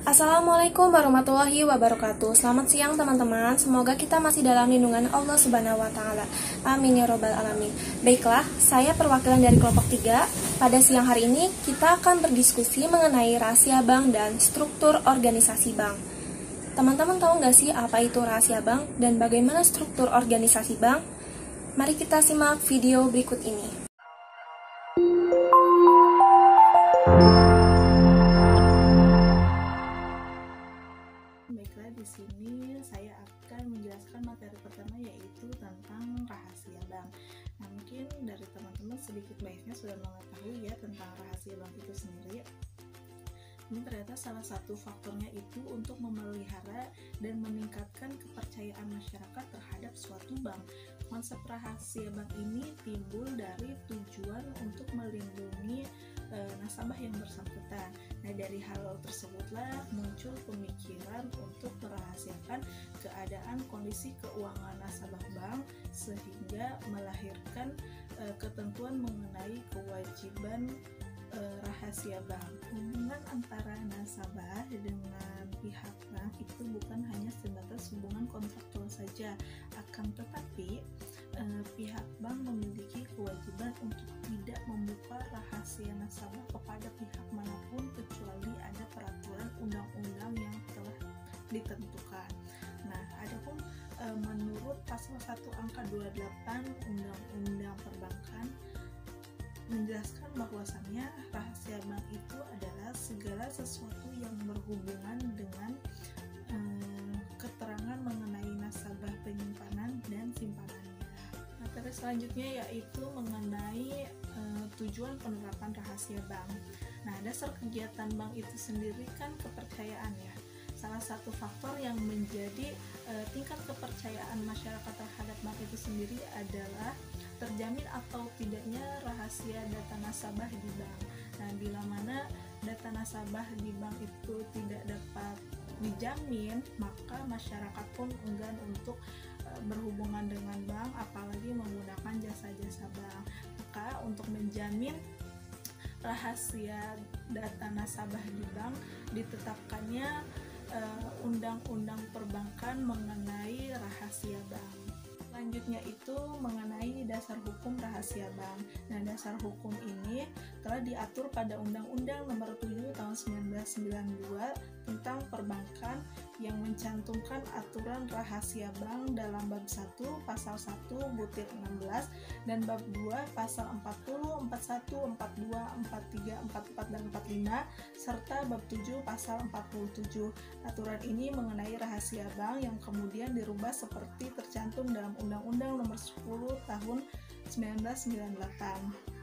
Assalamualaikum warahmatullahi wabarakatuh. Selamat siang teman-teman. Semoga kita masih dalam lindungan Allah Subhanahu wa taala. Amin ya robbal alamin. Baiklah, saya perwakilan dari kelompok 3. Pada siang hari ini kita akan berdiskusi mengenai rahasia bank dan struktur organisasi bank. Teman-teman tahu nggak sih apa itu rahasia bank dan bagaimana struktur organisasi bank? Mari kita simak video berikut ini. Baiklah, di sini saya akan menjelaskan materi pertama, yaitu tentang rahasia bank. Nah, mungkin dari teman-teman sedikit banyaknya sudah mengetahui ya tentang rahasia bank itu sendiri. Ini ternyata salah satu faktornya itu untuk memelihara dan meningkatkan kepercayaan masyarakat terhadap suatu bank. Konsep rahasia bank ini timbul dari tujuan untuk melindungi nasabah yang bersangkutan. Nah, dari hal tersebutlah muncul pemikiran untuk merahasiakan keadaan kondisi keuangan nasabah bank sehingga melahirkan ketentuan mengenai kewajiban rahasia bank. Hubungan antara nasabah dengan pihak bank itu bukan hanya sebatas hubungan kontraktual saja, akan tetapi pihak bank memiliki kewajiban untuk tidak membuka rahasia nasabah kepada pihak manapun kecuali ada peraturan undang-undang yang telah ditentukan. Nah, adapun menurut pasal 1 angka 28 Undang-Undang Perbankan menjelaskan bahwasannya rahasia bank itu adalah segala sesuatu yang berhubungan dengan keterangan mengenai nasabah penyimpanan dan simpanannya. Materi selanjutnya yaitu mengenai tujuan penerapan rahasia bank. Nah, dasar kegiatan bank itu sendiri kan kepercayaan ya. Salah satu faktor yang menjadi tingkat kepercayaan masyarakat terhadap bank itu sendiri adalah terjamin atau tidaknya rahasia data nasabah di bank. Nah, bila mana data nasabah di bank itu tidak dapat dijamin, maka masyarakat pun enggan untuk berhubungan dengan bank, apalagi menggunakan jasa-jasa bank. Maka untuk menjamin rahasia data nasabah di bank ditetapkannya Undang-Undang Perbankan mengenai rahasia bank. Selanjutnya itu mengenai dasar hukum rahasia bank. Nah, dasar hukum ini telah diatur pada Undang-Undang Nomor 7 Tahun 1992 tentang perbankan yang mencantumkan aturan rahasia bank dalam bab 1 pasal 1 butir 16 dan bab 2 pasal 40, 41, 42, 43, 44 dan 45 serta bab 7 pasal 47. Aturan ini mengenai rahasia bank yang kemudian dirubah seperti tercantum dalam Undang-Undang Nomor 10 Tahun 1998.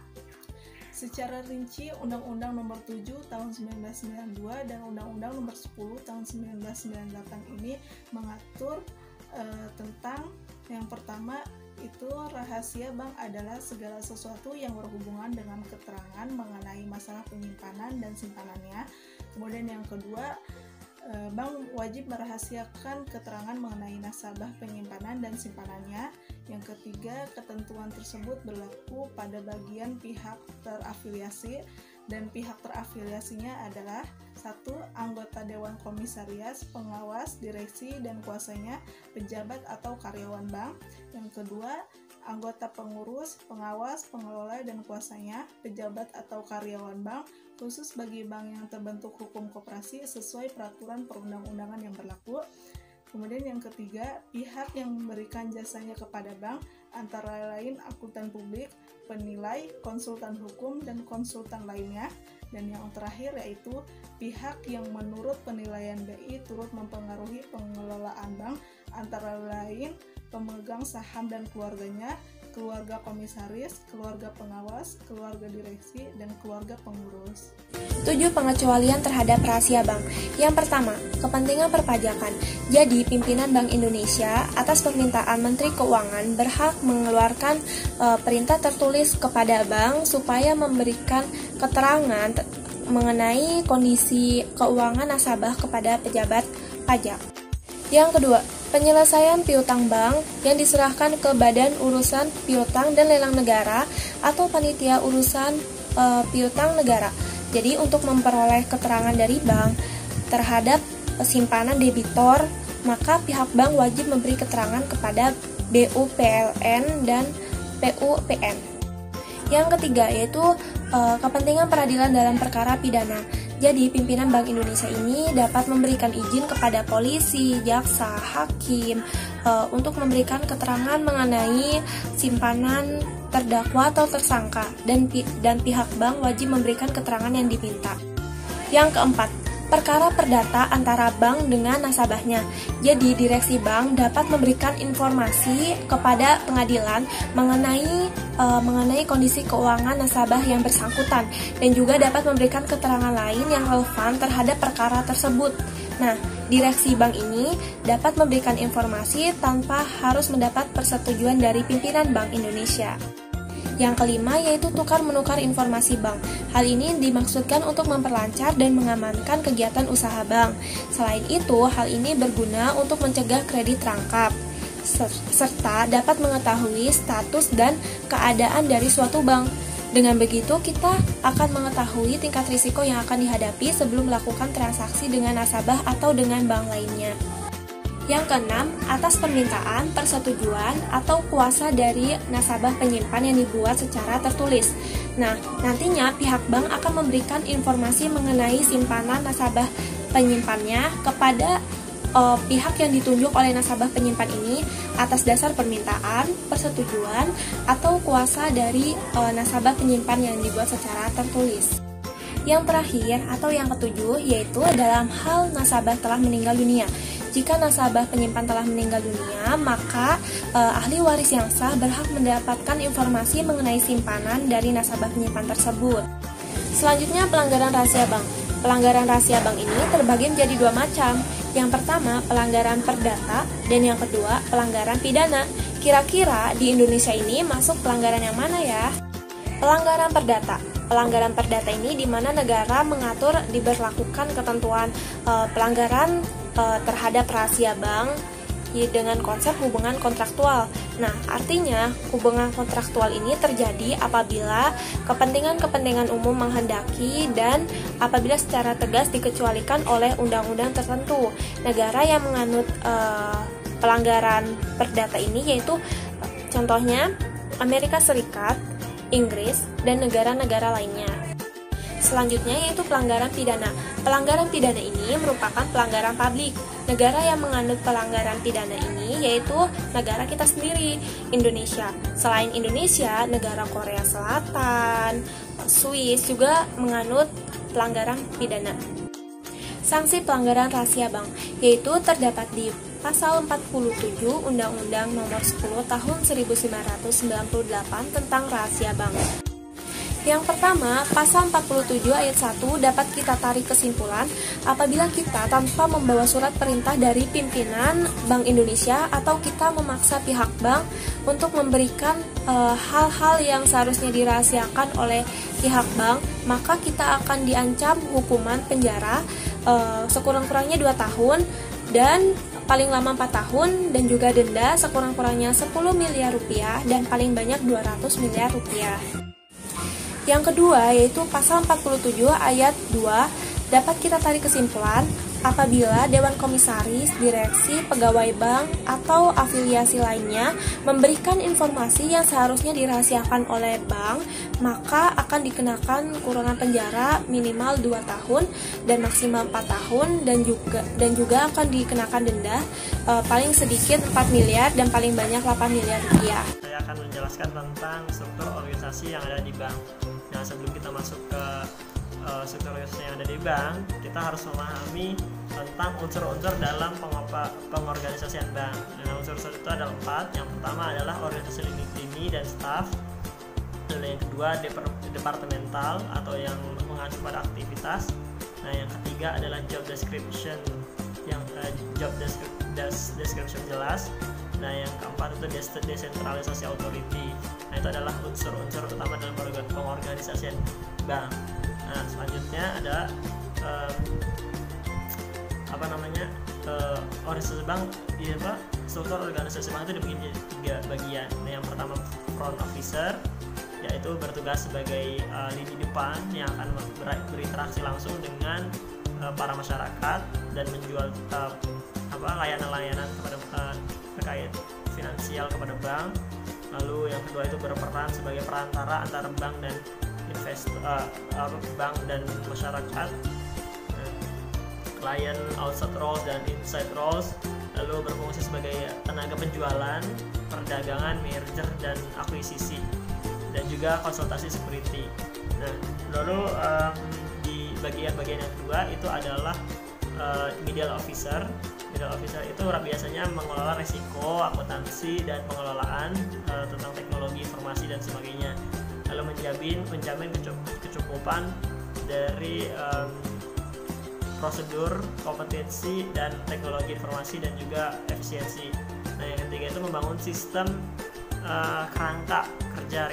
Secara rinci, Undang-Undang Nomor 7 Tahun 1992 dan Undang-Undang Nomor 10 Tahun 1998 ini mengatur tentang yang pertama itu rahasia bank adalah segala sesuatu yang berhubungan dengan keterangan mengenai masalah penyimpanan dan simpanannya. Kemudian yang kedua, bank wajib merahasiakan keterangan mengenai nasabah penyimpanan dan simpanannya. Yang ketiga, ketentuan tersebut berlaku pada bagian pihak terafiliasi dan pihak terafiliasinya adalah 1. Anggota Dewan Komisarias, pengawas, direksi, dan kuasanya, pejabat atau karyawan bank. Yang kedua, anggota pengurus, pengawas, pengelola, dan kuasanya, pejabat atau karyawan bank, khusus bagi bank yang terbentuk hukum koperasi sesuai peraturan perundang-undangan yang berlaku. Kemudian yang ketiga, pihak yang memberikan jasanya kepada bank, antara lain akuntan publik, penilai, konsultan hukum, dan konsultan lainnya. Dan yang terakhir yaitu pihak yang menurut penilaian BI turut mempengaruhi pengelolaan bank, antara lain pemegang saham dan keluarganya, keluarga komisaris, keluarga pengawas, keluarga direksi, dan keluarga pengurus. 7 pengecualian terhadap rahasia bank. Yang pertama, kepentingan perpajakan. Jadi, pimpinan Bank Indonesia atas permintaan Menteri Keuangan berhak mengeluarkan perintah tertulis kepada bank supaya memberikan keterangan mengenai kondisi keuangan nasabah kepada pejabat pajak. Yang kedua, penyelesaian piutang bank yang diserahkan ke Badan Urusan Piutang dan Lelang Negara atau Panitia Urusan Piutang Negara. Jadi untuk memperoleh keterangan dari bank, terhadap simpanan debitor, maka pihak bank wajib memberi keterangan kepada BUPLN dan PUPN. Yang ketiga yaitu kepentingan peradilan dalam perkara pidana. Jadi, pimpinan Bank Indonesia ini dapat memberikan izin kepada polisi, jaksa, hakim untuk memberikan keterangan mengenai simpanan terdakwa atau tersangka, dan pihak bank wajib memberikan keterangan yang diminta. Yang keempat, perkara perdata antara bank dengan nasabahnya. Jadi, direksi bank dapat memberikan informasi kepada pengadilan mengenai kondisi keuangan nasabah yang bersangkutan, dan juga dapat memberikan keterangan lain yang relevan terhadap perkara tersebut. Nah, direksi bank ini dapat memberikan informasi tanpa harus mendapat persetujuan dari pimpinan Bank Indonesia. Yang kelima yaitu tukar-menukar informasi bank. Hal ini dimaksudkan untuk memperlancar dan mengamankan kegiatan usaha bank. Selain itu, hal ini berguna untuk mencegah kredit rangkap, serta dapat mengetahui status dan keadaan dari suatu bank. Dengan begitu, kita akan mengetahui tingkat risiko yang akan dihadapi sebelum melakukan transaksi dengan nasabah atau dengan bank lainnya. Yang keenam, atas permintaan, persetujuan, atau kuasa dari nasabah penyimpan yang dibuat secara tertulis. Nah, nantinya pihak bank akan memberikan informasi mengenai simpanan nasabah penyimpannya kepada pihak yang ditunjuk oleh nasabah penyimpan ini atas dasar permintaan, persetujuan, atau kuasa dari nasabah penyimpan yang dibuat secara tertulis. Yang terakhir atau yang ketujuh yaitu dalam hal nasabah telah meninggal dunia. Jika nasabah penyimpan telah meninggal dunia, maka ahli waris yang sah berhak mendapatkan informasi mengenai simpanan dari nasabah penyimpan tersebut. Selanjutnya, pelanggaran rahasia bank. Pelanggaran rahasia bank ini terbagi menjadi dua macam. Yang pertama, pelanggaran perdata, dan yang kedua, pelanggaran pidana. Kira-kira di Indonesia ini masuk pelanggaran yang mana ya? Pelanggaran perdata. Pelanggaran perdata ini di mana negara mengatur diberlakukan ketentuan pelanggaran terhadap rahasia bank dengan konsep hubungan kontraktual. Nah, artinya hubungan kontraktual ini terjadi apabila kepentingan-kepentingan umum menghendaki dan apabila secara tegas dikecualikan oleh undang-undang tertentu. Negara yang menganut pelanggaran perdata ini yaitu contohnya Amerika Serikat, Inggris, dan negara-negara lainnya. Selanjutnya yaitu pelanggaran pidana. Pelanggaran pidana ini merupakan pelanggaran publik. Negara yang menganut pelanggaran pidana ini yaitu negara kita sendiri, Indonesia. Selain Indonesia, negara Korea Selatan, Swiss juga menganut pelanggaran pidana. Sanksi pelanggaran rahasia bank yaitu terdapat di Pasal 47 Undang-Undang Nomor 10 Tahun 1998 tentang rahasia bank. Yang pertama, pasal 47 ayat 1 dapat kita tarik kesimpulan apabila kita tanpa membawa surat perintah dari pimpinan Bank Indonesia atau kita memaksa pihak bank untuk memberikan hal-hal yang seharusnya dirahasiakan oleh pihak bank, maka kita akan diancam hukuman penjara sekurang-kurangnya 2 tahun dan paling lama 4 tahun, dan juga denda sekurang-kurangnya 10 miliar rupiah dan paling banyak 200 miliar rupiah. Yang kedua yaitu pasal 47 ayat 2 dapat kita tarik kesimpulan apabila Dewan Komisaris, Direksi, Pegawai Bank, atau afiliasi lainnya memberikan informasi yang seharusnya dirahasiakan oleh bank, maka akan dikenakan kurungan penjara minimal 2 tahun dan maksimal 4 tahun dan juga akan dikenakan denda paling sedikit 4 miliar dan paling banyak 8 miliar rupiah. Saya akan menjelaskan tentang struktur organisasi yang ada di bank. Nah, sebelum kita masuk ke struktur organisasi yang ada di bank, kita harus memahami tentang unsur-unsur dalam pengorganisasian bank. Nah, unsur-unsur itu ada 4. Yang pertama adalah organisasi lini dan staff. Lalu yang kedua departemental atau yang mengacu pada aktivitas. Nah, yang ketiga adalah job description, yang job description jelas. Nah, yang keempat itu desentralisasi authority. Nah, itu adalah unsur-unsur utama dalam pengorganisasian bank. Nah, selanjutnya ada organisasi bank. Struktur organisasi bank itu dibagi menjadi 3 bagian. Nah, yang pertama front officer, yaitu bertugas sebagai lini depan yang akan berinteraksi langsung dengan para masyarakat dan menjual layanan-layanan kepada terkait finansial kepada bank. Lalu yang kedua itu berperan sebagai perantara antara bank dan bank dan masyarakat. Client outside roles dan inside roles, lalu berfungsi sebagai tenaga penjualan, perdagangan, merger dan akuisisi, dan juga konsultasi security. Nah, lalu di bagian yang kedua itu adalah middle officer. Middle officer itu biasanya mengelola risiko, akuntansi dan pengelolaan tentang teknologi informasi dan sebagainya. Lalu menjamin kecukupan dari prosedur, kompetensi dan teknologi informasi dan juga efisiensi. Nah, yang ketiga itu membangun sistem kerangka kerja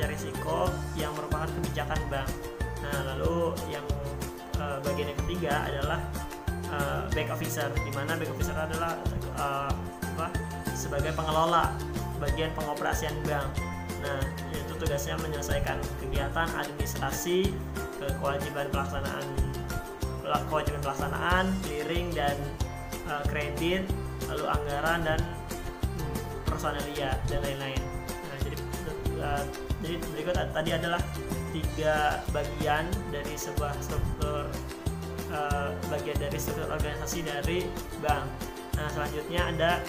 risiko yang merupakan kebijakan bank. Nah, lalu yang bagian yang ketiga adalah back officer, di mana back officer adalah sebagai pengelola bagian pengoperasian bank. Nah, itu tugasnya menyelesaikan kegiatan administrasi, kewajiban pelaksanaan, clearing dan kredit, lalu anggaran dan personalia dan lain-lain. Nah, jadi berikut tadi adalah 3 bagian dari sebuah struktur organisasi dari bank. Nah, selanjutnya ada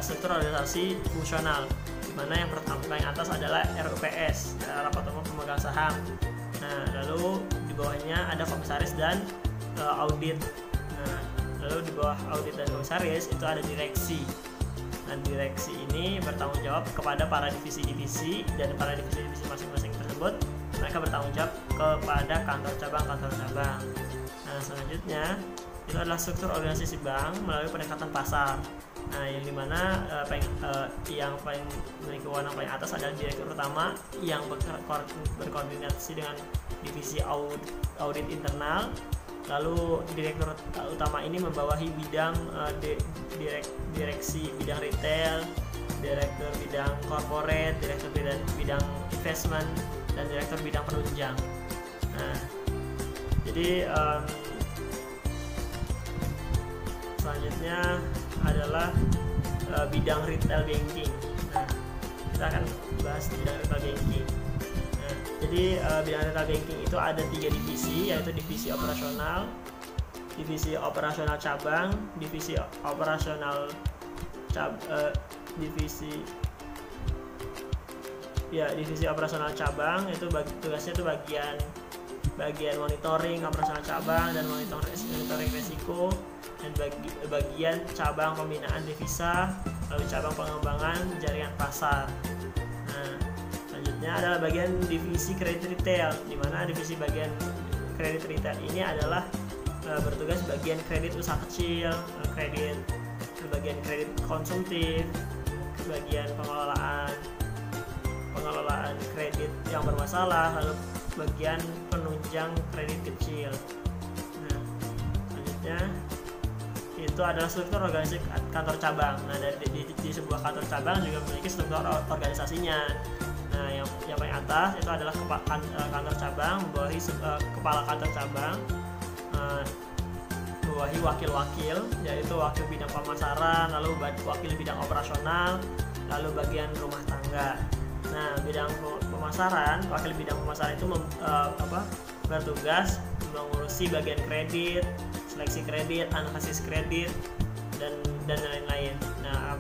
struktur organisasi fungsional, di mana yang pertama paling atas adalah RUPS, rapat umum pemegang saham. Nah, lalu di bawahnya ada komisaris dan audit. Nah, lalu di bawah audit dan komisaris itu ada direksi. Nah, direksi ini bertanggung jawab kepada para divisi-divisi, dan para divisi-divisi masing-masing tersebut mereka bertanggung jawab kepada kantor cabang. Nah, selanjutnya itu adalah struktur organisasi bank melalui pendekatan pasar. Nah, yang dimana yang paling memiliki wewenang paling atas adalah direktur utama yang berkoordinasi dengan divisi audit internal. Lalu direktur utama ini membawahi bidang direksi bidang retail, direktur bidang corporate, direktur bidang investment, dan direktur bidang penunjang. Nah, jadi selanjutnya adalah bidang retail banking. Nah, kita akan bahas bidang retail banking. Nah, jadi bidang retail banking itu ada 3 divisi, yaitu divisi operasional cabang, divisi operasional cabang itu tugasnya itu bagian monitoring operasional cabang dan monitoring risiko, dan bagian cabang pembinaan devisa, lalu cabang pengembangan jaringan pasar. Nah, selanjutnya adalah bagian divisi kredit retail, di mana divisi bagian kredit retail ini adalah bertugas bagian kredit usaha kecil, bagian kredit konsumtif, bagian pengelolaan kredit yang bermasalah, lalu bagian penunjang kredit kecil. Nah, selanjutnya itu adalah struktur organisasi kantor cabang. Nah, di sebuah kantor cabang juga memiliki struktur organisasinya. Nah, yang paling atas itu adalah kantor cabang, membawahi kepala kantor cabang, membawahi wakil-wakil, yaitu wakil bidang pemasaran, lalu wakil bidang operasional, lalu bagian rumah tangga. Nah, bidang pemasaran, wakil bidang pemasaran itu bertugas mengurusi bagian kredit, seleksi kredit, analisis kredit, dan lain-lain. Nah,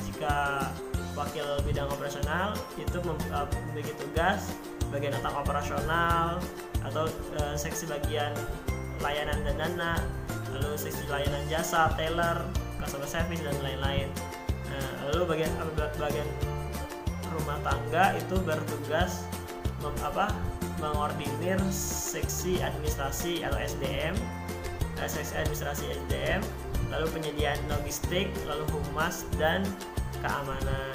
jika wakil bidang operasional itu memiliki tugas bagian tentang operasional atau seksi bagian layanan dan dana, lalu seksi layanan jasa, teller, customer service, dan lain-lain. Nah, lalu bagian rumah tangga itu bertugas mengordinir seksi administrasi atau SDM, lalu penyediaan logistik, lalu humas dan keamanan.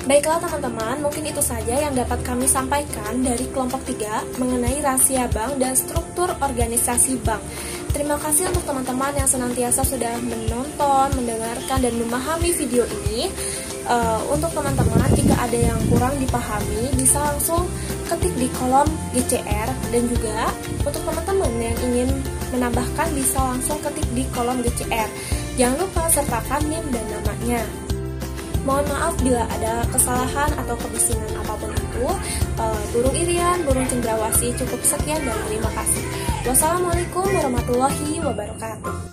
Baiklah teman-teman, mungkin itu saja yang dapat kami sampaikan dari kelompok 3 mengenai rahasia bank dan struktur organisasi bank. Terima kasih untuk teman-teman yang senantiasa sudah menonton, mendengarkan, dan memahami video ini. Untuk teman-teman, jika ada yang kurang dipahami, bisa langsung ketik di kolom GCR, dan juga untuk teman-teman yang ingin menambahkan bisa langsung ketik di kolom GCR. Jangan lupa sertakan NIM dan namanya. Mohon maaf bila ada kesalahan atau kebisingan apapun itu. Burung Irian, burung cendrawasih, cukup sekian dan terima kasih. Wassalamualaikum warahmatullahi wabarakatuh.